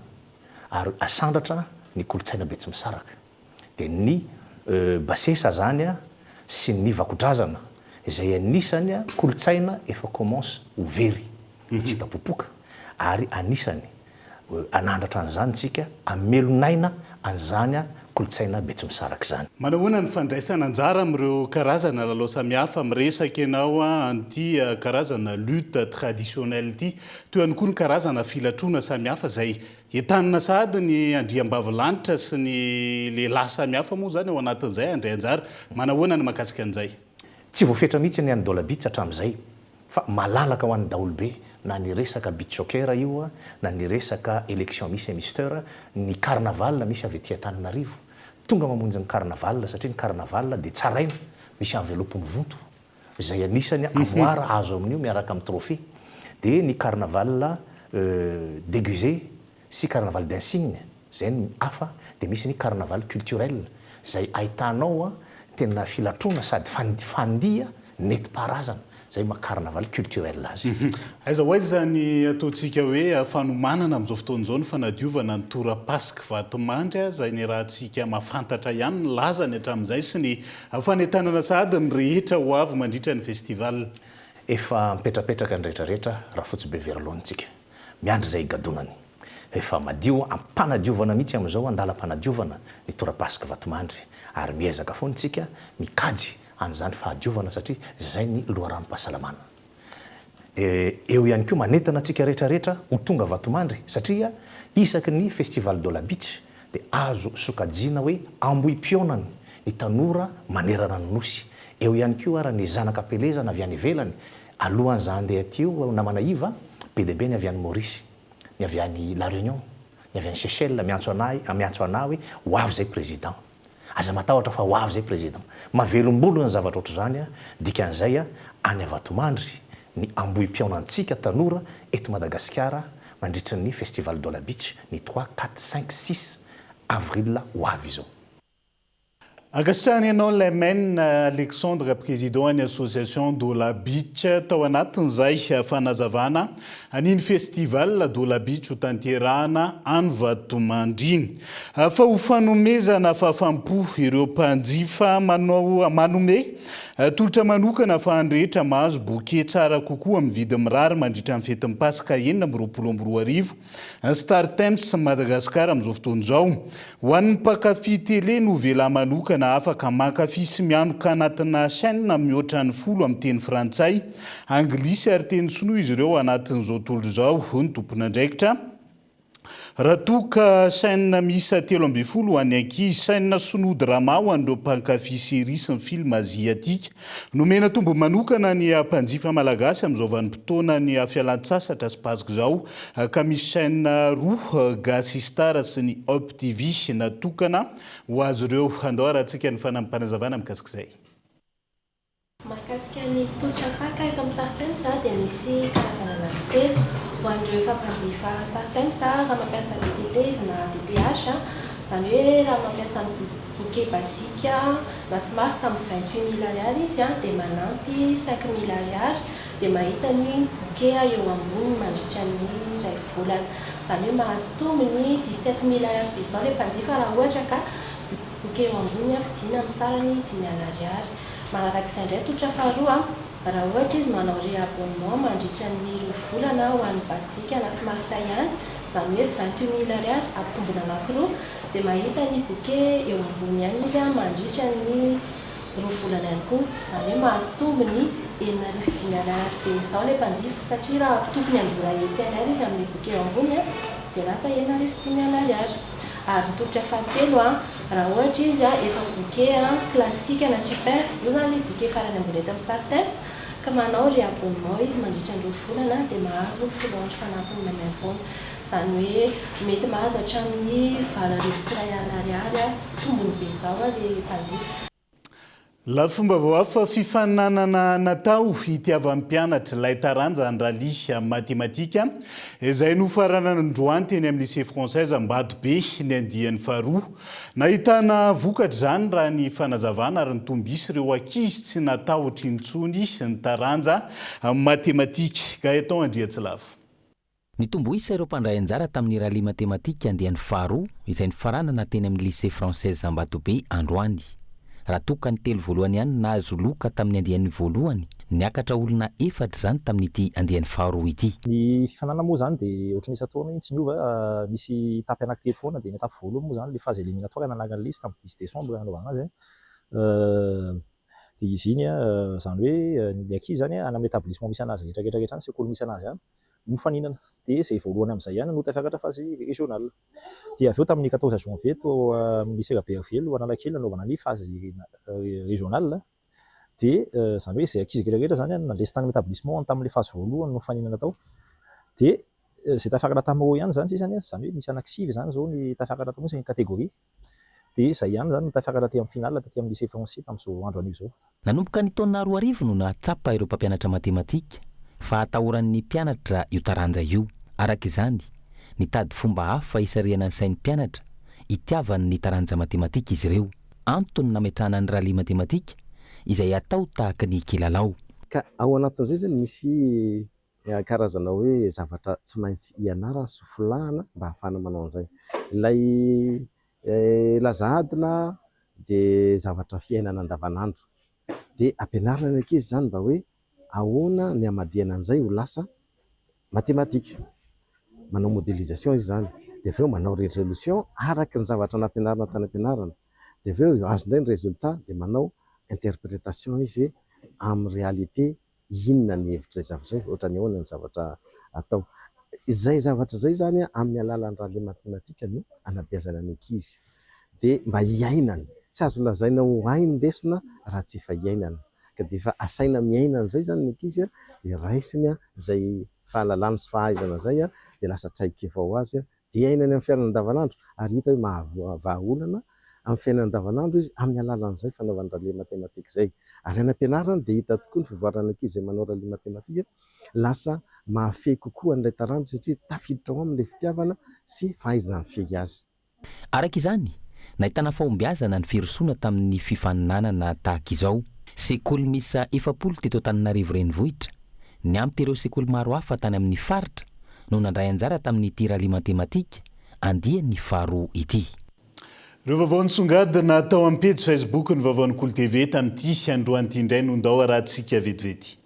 ary asandratra ny kolotsaina Betsimisaraka. Dia ny basesa zany sy ny vakodrazana izay anisany kolotsaina efa commence ho very tsy hita popoka ary anisany anandratra an'izany tsika amelonaina an'izany kolotsaina Betsimisaraka zany. Manahoana ny fandraisana anjara amin'ireo karazana lalao samihafa miresaka ianao an'ity karazana lutte traditionnelle ity toy ihany koa ny karazana filatroana samihafa izay entanina sahady ny andriambavilanitra sy ny lehilahy samihafa moa zany ao anatin'izay andray anjara. Manahoana ny mahakasika an'izay? Tsy voafetra mihitsy ny any Dola Beach hatramin'izay fa malalaka ho an'ny daholobe na ny resaka beach soccer io na ny resaka élection Miss et Mister, ny carnaval misy avy aty Antananarivo. Tonga mamonjy ny carnaval satria ny carnaval dia tsaraina misy enveloppe mivonto izay anisany amoara azo amin'io miaraka amin'ny trophée. Dia ny carnaval déguisé sy carnaval d'insigne zay ny hafa. Dia misy ny carnaval culturel izay ahitanao tena filatrona sady fandia neti-paharazana zay ma carnaval culturel azy. Aiza ho aiza zany ataontsika hoe fanomanana amin'izao fotoan'izao ny fanadiovana ny torapasika Vatomandry izay ny rahantsika mahafantatra ihany ny lazany hatramin'izay sy ny fanentanana sahady ny rehetra ho avy mandritra ny festival. Efa mipetrapetraka ny rehetrarehetra raha fotsy be verolohanytsika miandry izay gadonany. Efa madio ampanadiovana mihitsy amin'izao andalam-panadiovana ny torapasika Vatomandry ary miezaka foana tsika mikajy an'izany fahadiovana satria izay ny loharanom-pahasalamana. Eo ihany koa manentana antsika rehetrarehetra ho tonga Vatomandry satria isaky ny festival Dola Beach dia azo sokajiana hoe ambohi-pionany ny tanora manerana ny nosy. Eo ihany koa raha ny zanaka pelezana avy any ivelany alohan'izany andeha teo namana iva PDB ny avy any Maurice, ny avy any La Réunion, ny avy any Seychelles miantso anah hoe ho avy zay président. Aza matahotra fa ho avy zay président. Mavelom-bolo ny zavatra ohatr'izany dikan'izay any Vatomandry ny ambohi-pionantsika tanora eto Madagasikara mandritra ny festival Dola Beach ny 3, 4, 5, 6 avril ho avy izao. Akasitrahany ianao Lemene Alexandre président ny association Dola Beach tao anatin'izay fanazavana an'iny festival Dola Beach ho tanterahana any Vatomandry. Fa ho fanomezana fahafampo ireo mpanjifa manome tolotra manokana fa andrehetra mahazo boke tsara kokoa amin'ny vidy mirary mandritra ny fety mipasika 2024 Star Times Madagasikara amin'izao fotoan'izao. Ho an'ny mpankafy tele no vela manokana afaka mankafy sy mianoka anatina chaîne mihoatra ny 10 amin'ny teny frantsay, anglisy ary teny sinoa izy ireo anatin'izao tolo izao ny tompon'andraikitra. raha toka chaîne misa 13 ho an'ny ankizy chaîne sonody rama ho an'ireo mpankafy série sy ny film aziatika nomena tombo manokana ny mpanjifa malagasy amin'izao vanim-potoana ny fialan-tsasatra sy pasika izao ka misy chaîne roa Gasy Star sy ny Up TV natokana ho azy ireo. Andao rahantsika ny fanampanazavana mikasika izay. Mahakasika ny totrapaka eto amin'ny StarTimes dia misy karazana anankitelo ho an'ireo efa mpanjifa StarTimes raha mampiasa DTT izy na DTH izany hoe raha mampiasa bouquet basique na smart amin'ny 28 000 ariary izy dia manampy 5 000 ariary dia mahita ny bouquet eo ambony mandritra ny iray volana izany hoe mahazo tombony 17 000 ariary be izao ilay mpanjifa raha ohatra ka bouquet eo ambony vidiana amin'ny sarany 10 000 ariary. Manarak'izay indray totra faharoa raha ohatra izy manao réabonnement mandritra ny 2 volana ho an'ny basika na smart ihany izany hoe 28 000 ariary ampitombona anankiroa dia mahita ny bouquet eo ambony ihany izy mandritra ny 2 volana ihany koa izany hoe mahazo tombony 7,500 ariary be izao ilay mpanjifa satria raha tompony andora etsy ariary izy amin'ny bouquet eo ambony dia lasa 7,500 ariary. Ary totra fahatelo raha ohatra izy efa bouquet classique na super io zany ny bouquet farany ambony eto amin'ny StarTimes ka manao réabonnement izy mandritra ny 2 volana dia mahazo folonatra fanampiny maimaimpoana izany hoe mety mahazo hatramin'ny 7,100 ariary tombony be izao ilay mpanjifa. La fomba voafa fifaninanana natao hitiavan'ny mpianatra ilay taranja andrali matematika izay nofarana androany teny amin'ny lycée française Ambatobe ny andian'ny faharoa. Nahitana vokatra izany raha ny fanazavana ary nitombisy ireo ankizy tsy natahotra intsony ny taranja matematika ka eto Andriatsilava. Nitomboisa ireo mpandray anjara tamin'ny rally matematika andian'ny faharoa izay nifaranana teny amin'ny lycée française Ambatobe androany. Raha toka ny telo voalohany ihany nahazo loka tamin'ny andian'ny voalohany niakatra olona 4 izany tamin'ity andian'ny faharoa ity. Ny fifanana moa zany dia ohatran'ny isan-taona iny tsy miova misy etapy anankitelo foana dia ny etapy voalohany moa zany le phase éliminatoire nalagany liste tamin'ny 10 décembre anaovana azy dia izy iny zany hoe ny ankizy zany any amin'ny établissement misy anazy rehetrarehetra any sekoly misy anazy any nofaninana dia izay voalohany amin'izay ihany no tafakatra phase régionale. Dia avy eo tamin'ny 14 janvier to amin'ny lycée Berville Analakely anaovana ny phase régionale dia zany hoe izay ankizy rehetrarehetra zany nandresy tany amin'ny établissement tamin'ilay phase voalohany nofaninana tao dia izay tafakatra tamin'io ihany zany sisany zany hoe nisy anankisivy zany zao ny tafakatra tamin'io izay catégorie dia izay ihany zany no tafakatra taty amin'ny finale taty amin'ny lycée français tamin'izao andro anio zao. Nanomboka ny taona 4 no nahatsapa ireo mpampianatra matematika fa atahoran'ny mpianatra io taranja io. Araka izany nitady fomba hafa isariana ny sain'ny mpianatra itiavany ny taranja matematika izy ireo. Antony nametrahana ny rally matematika izay atao tahaka ny kilalao. Ka ao anatin'izay zany misy karazana hoe zavatra tsy maintsy ianarana sy filahana mba hahafana manao an'izay. Ilay lazadina dia zavatra fiainana andavanandro dia ampianarana ny ankizy zany mba hoe ahoana ny hamadihana an'izay ho lasa matematika. Manao modélisation izy zany dia avy eo manao résolution araka ny zavatra nampianarana tany ampianarana dia avy eo azo indray ny résultat dia manao interprétation izy hoe amin'ny réalité inona ny hevitra izay zavatra izay ohatra ny ahoana ny zavatra atao. Izay zavatra izay zany amin'ny alalan'ny rally matematika no anabeazana ny ankizy dia mba hiainany tsy azo lazaina ho hainy lesona raha tsy efa hiainana ka dia efa asaina miainana izay zany ny ankizy dia raisiny izay fahalalany sy fahaizana izay dia lasa traikefa ho azy dia hainany amin'ny fiainana andavanandro ary hita hoe mahavahaolana amin'ny fiainana andavanandro izy amin'ny alalan'izay fanaovana rally matematika izay. Ary any ampianarana dia hita tokoa ny fivoarana ankizy izay manao rally matematika lasa mahafehy kokoa an'ilay taranja satria tafiditra ao amin'ilay fitiavana sy fahaizana mifehy azy. Araka izany nahitana fahombiazana ny firosoana tamin'ny fifaninanana tahaka izao. Sekoly misa 70 teto Antananarivo renivohitra niampy ireo sekoly maro hafa tany amin'ny faritra no nandray anjara tamin'ny ity rally matematika andian'ny faharoa ity. Ireo vaovao nisongadina tao amin'ny page Facebook ny vaovao ny Kolo TV tamin'ity androany ity indray no ndao rahantsika vetivety.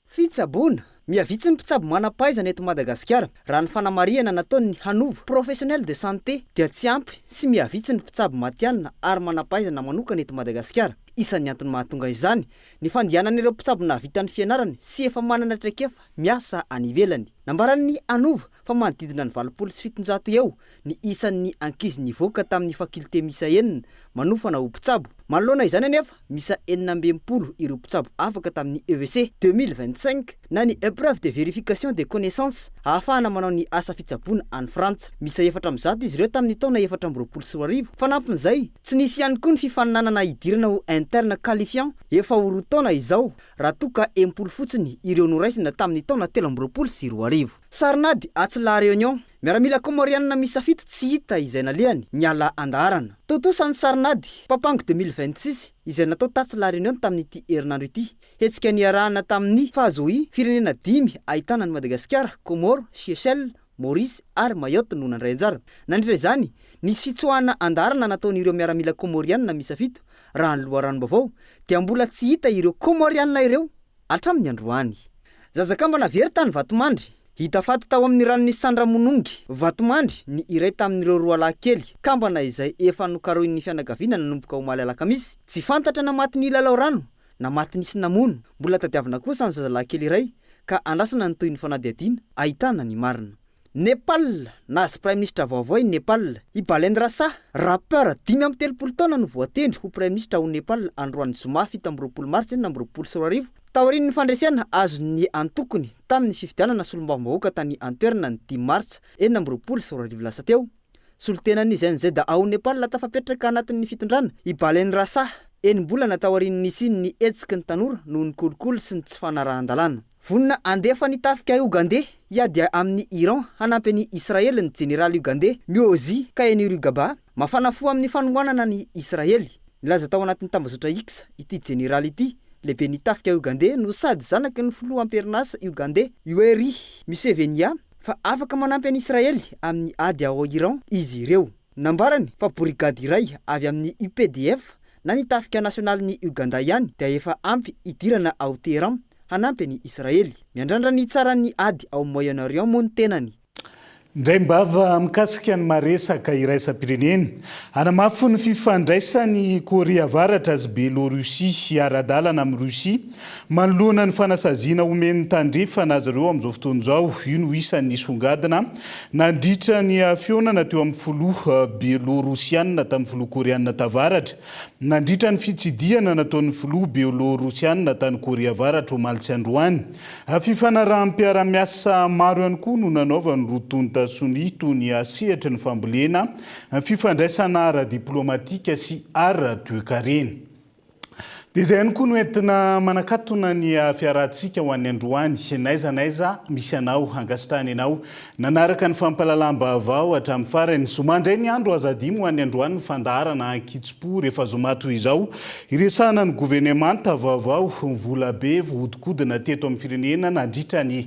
Fitsaboana miavitsy ny mpitsabo manam-pahaizana eto Madagasikara raha ny fanamariana nataony Hanovo professionnel de santé dia tsy ampy sy miavitsy ny mpitsabo matianina ary manam-pahaizana manokana eto Madagasikara. isan'ny antony mahatonga izany ny fandianan'ireo mpitsabona vitan'ny fianarany sy efa manana traikefa miasa any ivelany nambaran'ny anova fa manodidina ny 700 eo ny isan'ny ankizy nivoaka tamin'ny fakulté misa enina manofana ho mpitsabo manoloana izany anefa misa 420 ireo mpitsabo afaka tamin'ny EVC 2025 na ny épreuve de vérification des connaissances ahafahana manao ny asa fitsaboana any Frantsa misa 400 izy ireo tamin'ny taona 424 fanampin'izay tsy nisy ihany koa ny fifaninanana idirana ho interne qualifiant efa ho roa taona izao raha toka 10 fotsiny ireo noraisina tamin'ny taona 2022 sarinady atsila réunion miaramila komorianina misafito tsy hita izay nalehany niala andaharana totosany sarinady papango 2026 izay natao tatsila réunion tamin'ity herinandro ity hetsika niarahana tamin'ny fahazoi firenena 5 ahitana ny Madagasikara, Comore, Seychelles, Maurice ary Mayotte no nandray anjara nandritra izany nisy fitsoahana andaharana nataon'ireo miaramila komorianina misafito raha ny loharanom-bavao dia mbola tsy hita ireo komorianina ireo hatramin'ny androany zazakambana very tany Vatomandry hita faty tao amin'ny ranon'ny Sandramonongy Vatomandry ny iray tamin'ireo roa lahy kely kambana izay efa nokarohin'ny fianakaviana nanomboka ho maly alakamisy tsy fantatra na maty ny lalao rano na maty nisy namono mbola tadiavina kosa ny zazalahy kely iray ka andrasana ny toy ny fanadihadiana ahitana ny marina Nepal nazy prime ministre vaovao Nepal Ibalendra Shah rappeur 5 taona no voatendry ho prime ministre ao Nepal androany zoma 7 mars 2024 taorian'ny fandresena azo ny antokony tamin'ny fifidianana solombavambahoaka tany Antoerna ny 10 mars 2024 lasa teo solotenany izay da ao Nepal tafapetraka anatin'ny fitondrana Ibalendra Shah enimbolana taorian'ny ny etsiky ny tanora noho ny kolokolo sy ny tsy fanarahan-dalàna vonina andefa ny tafika Ugandais iady amin'ny Iran hanampy ny Israely ny général Ugandais Miozi Kainerugaba mafanafoa amin'ny fanohanana ny Israely nilaza tao anatin'ny tambazotra X ity général ity lehibe ny tafika Ugandais no sady zanaky ny filoha amperinasa Ugandais Yoweri Museveni fa afaka manampy any Israely amin'ny ady ao Iran izy ireo nambarany fa brigady iray avy amin'ny UPDF na ny tafika nasionaly ny Uganda ihany dia efa ampy idirana ao Teheran hanampy ny Israely miandrandra ny tsara ny ady ao Moyen-Orient moa ny tenany ndray mbava mikasika ny maresaka iraisam-pirenena anamafy ny fifandraisany Korea Avaratra sy Belorusia ara-dalana amin'ny Rosia manoloana ny fanasaziana omen'ny tandrefa anazy ireo amin'izao fotoana izao io no isan'ny songadina nandritra ny fionana teo amin'ny filoha Belorosiana tamin'ny filoha Koreana tavaratra nandritra ny fitsidiana nataon'ny filoha Belorosiana tany Korea Avaratra ho malitsy androany fifanarahanam-piara-miasa maro ihany koa no nanaovany rotonta sonito ny asehatra ny fambolena fifandraisana ara-diplomatika sy ara-toekarena dia izay ihany koa no entina manakatona ny fiarahantsika ho an'ny androany naiza misy anao angasitrahany ianao nanaraka ny fampalalam-baovao hatramin'ny farany zomandray ny andro azadimo ho an'ny androany ny fandaharana ankitso-po rehefa zoma toy izao iresahana ny gouvernemanta vaovao vola be vohodikodina teto amin'ny firenena nandritra ny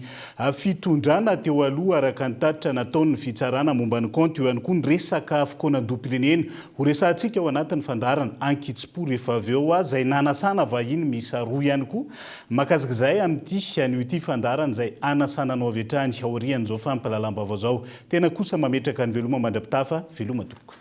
fitondrana teo aloha araka ny tatitra nataon'ny fitsarana momba ny compte eo ihany koa ny resaka fokonan-doam-pirenena ho resahantsika ao anatin'ny fandaharana ankitso-po rehefa avy eo zay anasana vahiny misa roa ihany koa makasika izay amin'ity an'io ity fandaharana izay anasananao avy hatrany aorian'izao fampalalam-baovao zao tena kosa mametraka ny veloma mandrapitafa veloma toko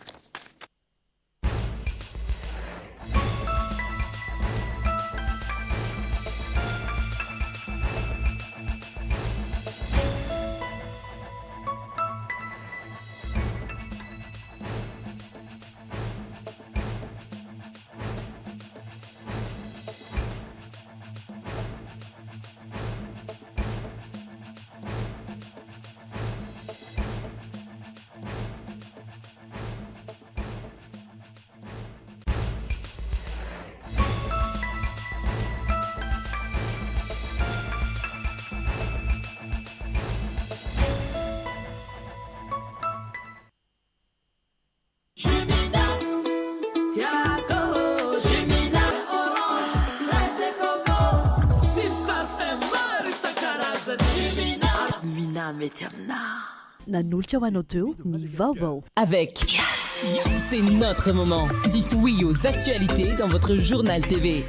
Nanolotra ho anao teo ny vaovao avec Yes, c'est notre moment. Dites oui aux actualités dans votre journal TV.